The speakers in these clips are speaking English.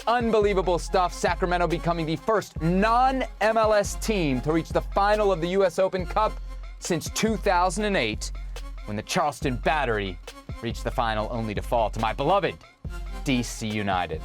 Unbelievable stuff. Sacramento becoming the first non-MLS team to reach the final of the U.S. Open Cup since 2008, when the Charleston Battery reached the final only to fall to my beloved D.C. United.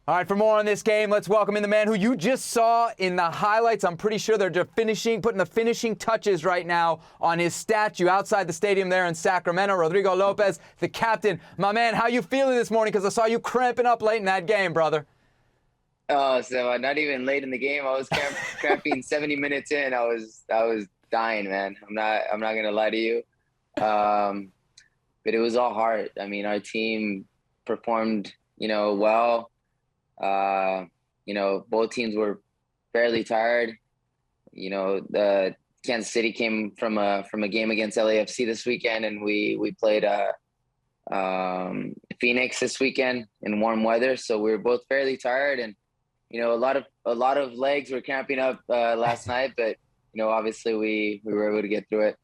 All right, for more on this game, let's welcome in the man who you just saw in the highlights. I'm pretty sure they're just putting the finishing touches right now on his statue outside the stadium there in Sacramento. Rodrigo Lopez, the captain. My man, how you feeling this morning? Because I saw you cramping up late in that game, brother. Oh, so not even late in the game. I was cramping 70 minutes in. I was dying, man. I'm not gonna lie to you. But it was all hard. I mean, our team performed, well. Both teams were fairly tired. The Kansas City came from a game against LAFC this weekend, and we played Phoenix this weekend in warm weather. So we were both fairly tired, and a lot of legs were cramping up last night. But obviously we were able to get through it.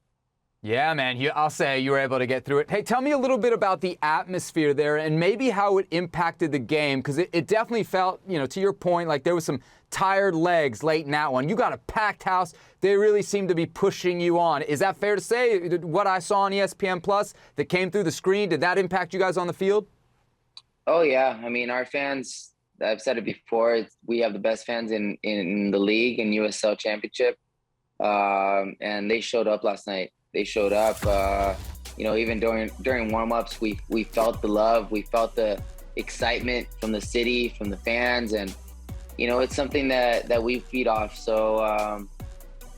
Yeah, man, I'll say you were able to get through it. Hey, tell me a little bit about the atmosphere there and maybe how it impacted the game, because it definitely felt, to your point, like there was some tired legs late in that one. You got a packed house. They really seemed to be pushing you on. Is that fair to say? What I saw on ESPN Plus that came through the screen, did that impact you guys on the field? Oh, yeah. I mean, our fans, I've said it before, we have the best fans in the league in USL Championship, and they showed up last night. They showed up, even during warm-ups, we felt the love. We felt the excitement from the city, from the fans. And, it's something that we feed off. So,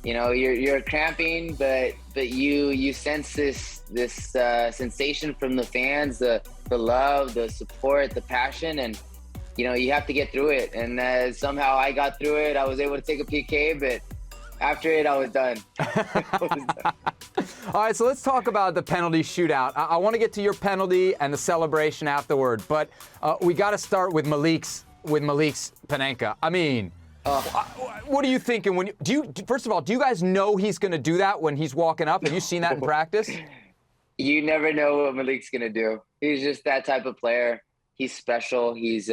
you're cramping, but you sense this sensation from the fans, the love, the support, the passion. And, you have to get through it. And somehow I got through it. I was able to take a PK, but after it, I was done. All right, so let's talk about the penalty shootout. I want to get to your penalty and the celebration afterward, but we got to start with Malik's Panenka. I mean, what are you thinking first of all, do you guys know he's going to do that when he's walking up? Have you seen that in practice? You never know what Malik's going to do. He's just that type of player. He's special. He's,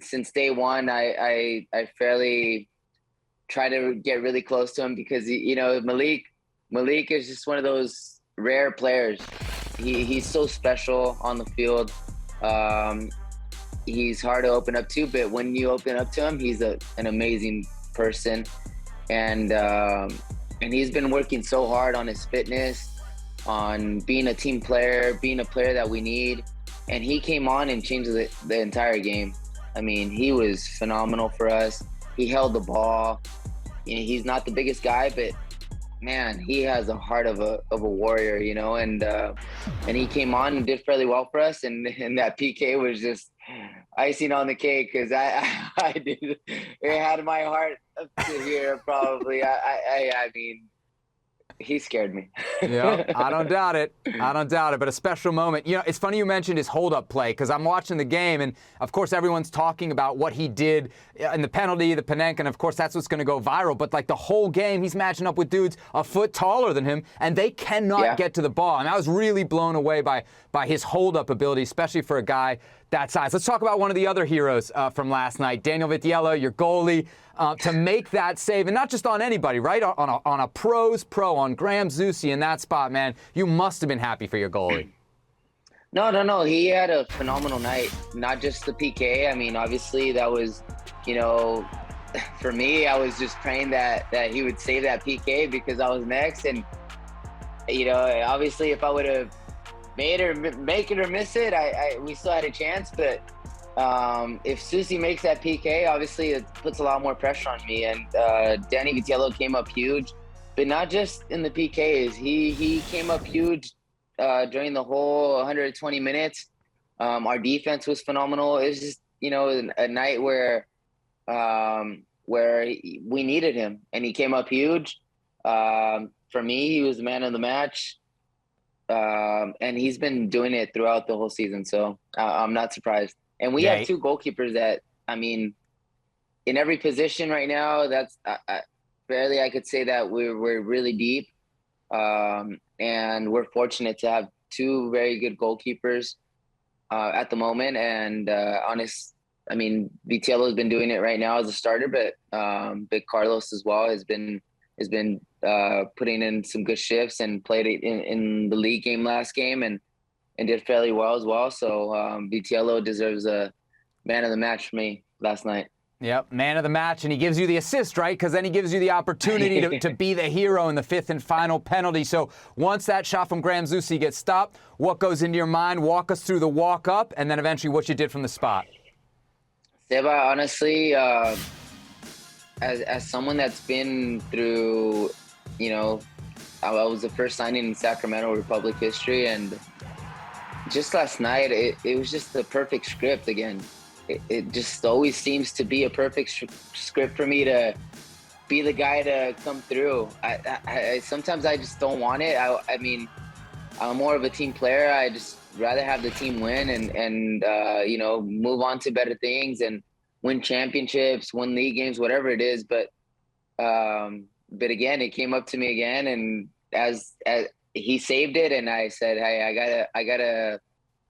since day one, I fairly try to get really close to him because, Malik is just one of those rare players. He's so special on the field. He's hard to open up to, but when you open up to him, he's an amazing person. And he's been working so hard on his fitness, on being a team player, being a player that we need. And he came on and changed the entire game. I mean, he was phenomenal for us. He held the ball. He's not the biggest guy, but man, he has a heart of a warrior, and he came on and did fairly well for us. And that PK was just icing on the cake because I did. It had my heart up to here probably. I mean, he scared me. Yeah, I don't doubt it. But a special moment. It's funny you mentioned his hold-up play because I'm watching the game, and of course everyone's talking about what he did in the penalty, the Panenka, and of course that's what's going to go viral. But like the whole game, he's matching up with dudes a foot taller than him, and they cannot get to the ball. And I was really blown away by his hold-up ability, especially for a guy that size. Let's talk about one of the other heroes from last night, Daniel Vitiello, your goalie, to make that save, and not just on anybody, right? On a pro's pro, on Graham Zusi in that spot, man. You must have been happy for your goalie. No. He had a phenomenal night. Not just the PK. I mean, obviously that was, for me, I was just praying that he would save that PK because I was next. And, obviously if I would have make it or miss it, we still had a chance. But if Susi makes that PK, obviously it puts a lot more pressure on me. And Danny Vitiello came up huge, but not just in the PKs. He came up huge during the whole 120 minutes. Our defense was phenomenal. It was just, a night where we needed him, and he came up huge. For me, he was the man of the match. And he's been doing it throughout the whole season, so I'm not surprised. And we have two goalkeepers that, I mean, in every position right now, that's barely I could say that we're really deep. And we're fortunate to have two very good goalkeepers. at the moment. And I mean, Vitiello has been doing it right now as a starter, but Big Carlos as well has been putting in some good shifts and played it in the league game last game and did fairly well as well. So Vitiello deserves a man of the match for me last night. Yep, man of the match, and he gives you the assist, right? Because then he gives you the opportunity to be the hero in the fifth and final penalty. So once that shot from Graham Zusi gets stopped, what goes into your mind? Walk us through the walk up, and then eventually what you did from the spot. Seba, honestly, as someone that's been through, I was the first signing in Sacramento Republic history, and just last night, it was just the perfect script again. It just always seems to be a perfect script for me to be the guy to come through. I sometimes I just don't want it. I mean, I'm more of a team player. I just rather have the team win and move on to better things and win championships, win league games, whatever it is. But again, it came up to me again, and as he saved it, and I said, hey, I gotta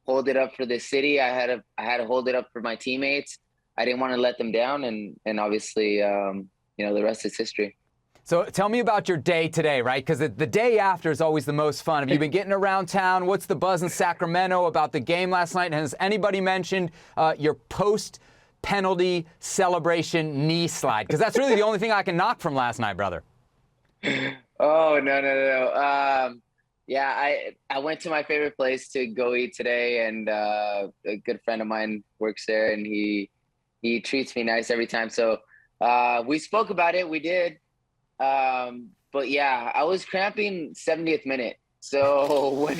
hold it up for this city. I had to hold it up for my teammates. I didn't want to let them down, and obviously, the rest is history. So tell me about your day today, right? Because the day after is always the most fun. Have you been getting around town? What's the buzz in Sacramento about the game last night? And has anybody mentioned your post-penalty celebration knee slide? Because that's really the only thing I can knock from last night, brother. Oh, no. Yeah, I went to my favorite place to go eat today, and a good friend of mine works there, and he treats me nice every time. So we spoke about it. We did. But yeah, I was cramping 70th minute. So when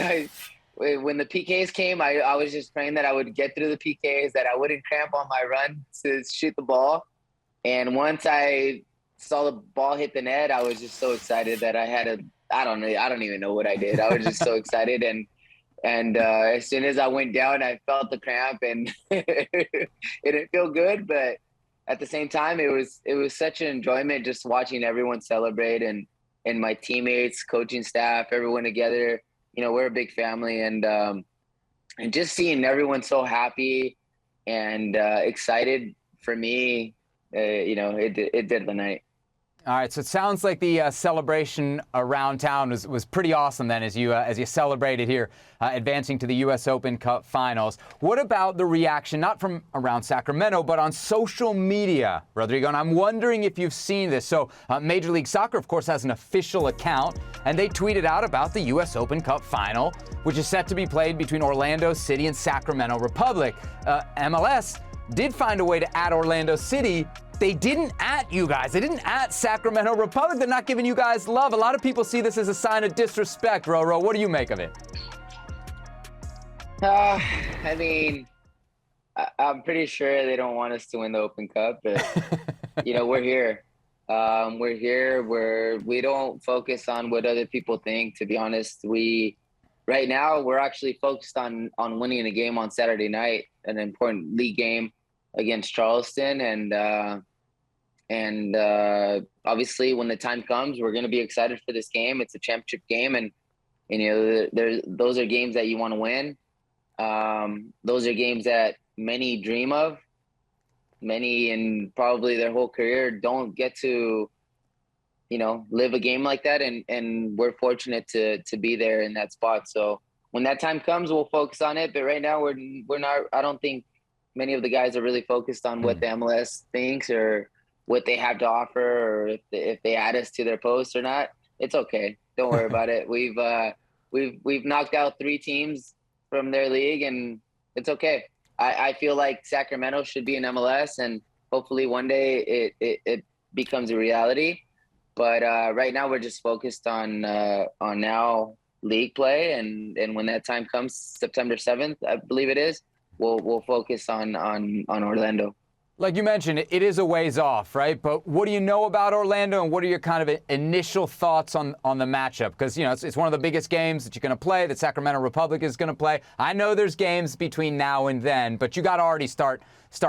the PKs came, I was just praying that I would get through the PKs, that I wouldn't cramp on my run to shoot the ball. And once I saw the ball hit the net, I was just so excited that I don't even know what I did. I was just so excited. And as soon as I went down, I felt the cramp, and it didn't feel good, but at the same time, it was such an enjoyment just watching everyone celebrate and my teammates, coaching staff, everyone together. We're a big family, and just seeing everyone so happy and excited for me, it did the night. All right, so it sounds like the celebration around town was pretty awesome then as you celebrated here, advancing to the U.S. Open Cup Finals. What about the reaction, not from around Sacramento, but on social media, Rodrigo? And I'm wondering if you've seen this. So Major League Soccer, of course, has an official account, and they tweeted out about the U.S. Open Cup Final, which is set to be played between Orlando City and Sacramento Republic. MLS did find a way to add Orlando City. They didn't at you guys. They didn't at Sacramento Republic. They're not giving you guys love. A lot of people see this as a sign of disrespect, Roro. What do you make of it? I mean, I'm pretty sure they don't want us to win the Open Cup, but, we're here. We're here. We don't focus on what other people think, to be honest. Right now, we're actually focused on winning a game on Saturday night, an important league game against Charleston, and obviously when the time comes, we're going to be excited for this game. It's a championship game, and those are games that you want to win. Those are games that many dream of. Many in probably their whole career don't get to, live a game like that, and we're fortunate to be there in that spot. So when that time comes, we'll focus on it. But right now, we're not. I don't think many of the guys are really focused on what the MLS thinks or what they have to offer, or if they add us to their post or not. It's okay. Don't worry about it. We've knocked out 3 teams from their league, and it's okay. I feel like Sacramento should be in MLS, and hopefully one day it becomes a reality. But right now we're just focused on now league play, and when that time comes, September 7th, I believe it is, we'll focus on Orlando. Like you mentioned, it is a ways off, right? But what do you know about Orlando, and what are your kind of initial thoughts on the matchup? Because, it's one of the biggest games that you're going to play, that Sacramento Republic is going to play. I know there's games between now and then, but you got to already start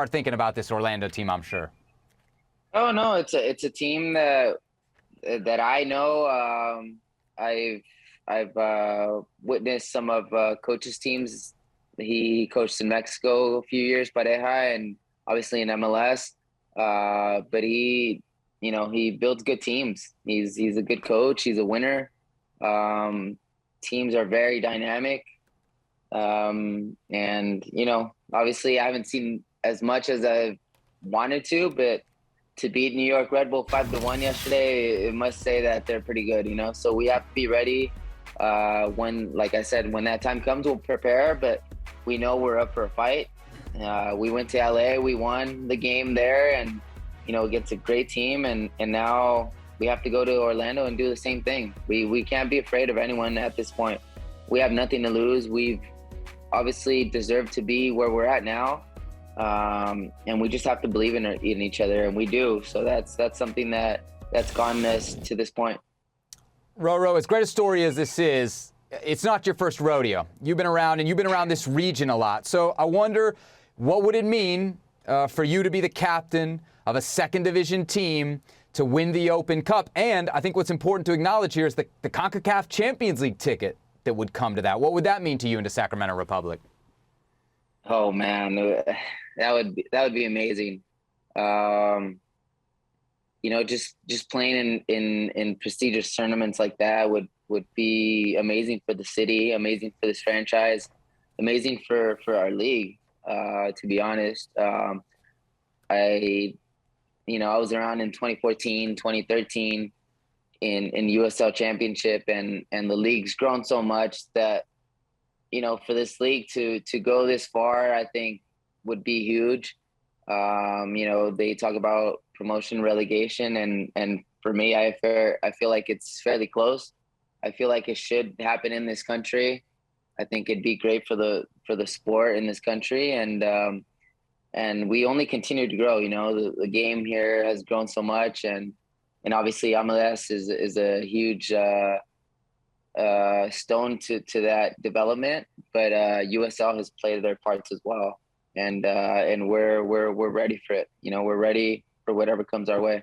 thinking about this Orlando team, I'm sure. Oh, no, it's a team that I know. I've witnessed some of coaches' teams He coached in Mexico a few years, Pareja, and obviously in MLS. But he builds good teams. He's a good coach. He's a winner. Teams are very dynamic. And, obviously I haven't seen as much as I wanted to, but to beat New York Red Bull 5-1 yesterday, it must say that they're pretty good, So we have to be ready. Like I said, when that time comes, we'll prepare, but we know we're up for a fight. We went to LA, we won the game there, and, against a great team. And now we have to go to Orlando and do the same thing. We can't be afraid of anyone at this point. We have nothing to lose. We've obviously deserved to be where we're at now. And we just have to believe in each other, and we do. So that's something that's gotten us to this point. Roro, as great a story as this is, it's not your first rodeo. You've been around this region a lot. So I wonder, what would it mean for you to be the captain of a second division team to win the Open Cup? And I think what's important to acknowledge here is the CONCACAF Champions League ticket that would come to that. What would that mean to you and to Sacramento Republic? Oh man, that would be amazing. Just playing in prestigious tournaments like that would be amazing for the city, amazing for this franchise, amazing for our league. To be honest, I was around in 2014, 2013 in USL Championship, and the league's grown so much that, for this league to go this far, I think would be huge. They talk about promotion, relegation, and for me, I feel like it's fairly close. I feel like it should happen in this country. I think it'd be great for the sport in this country, and we only continue to grow. The game here has grown so much, and obviously MLS is a huge stone to that development, but USL has played their parts as well, and we're ready for it. We're ready for whatever comes our way.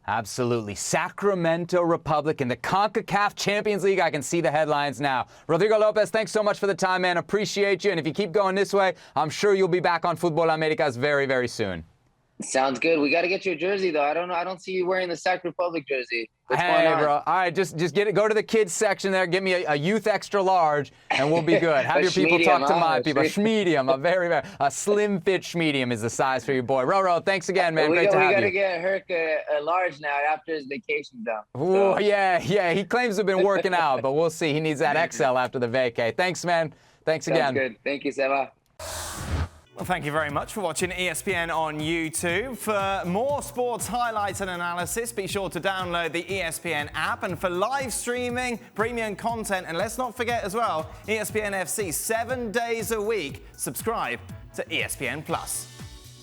Absolutely. Sacramento Republic in the CONCACAF Champions League. I can see the headlines now. Rodrigo Lopez, thanks so much for the time, man. Appreciate you. And if you keep going this way, I'm sure you'll be back on Futbol Americas very, very soon. Sounds good. We got to get you a jersey, though. I don't see you wearing the Sac Republic jersey. What's going on? Bro. All right, just get it. Go to the kids section there. Get me a youth extra large, and we'll be good. Have your people talk to my people. Schmedium, a slim fit schmedium is the size for your boy. Roro, thanks again, man. Great to have you. We got to get Herc a large now after his vacation done. So. Ooh, yeah. He claims to have been working out, but we'll see. He needs that XL after the vacay. Thanks, man. Thanks again. Sounds good. Thank you, Seba. Well, thank you very much for watching ESPN on YouTube. For more sports highlights and analysis, be sure to download the ESPN app. And for live streaming, premium content, and let's not forget as well, ESPN FC 7 days a week, subscribe to ESPN+.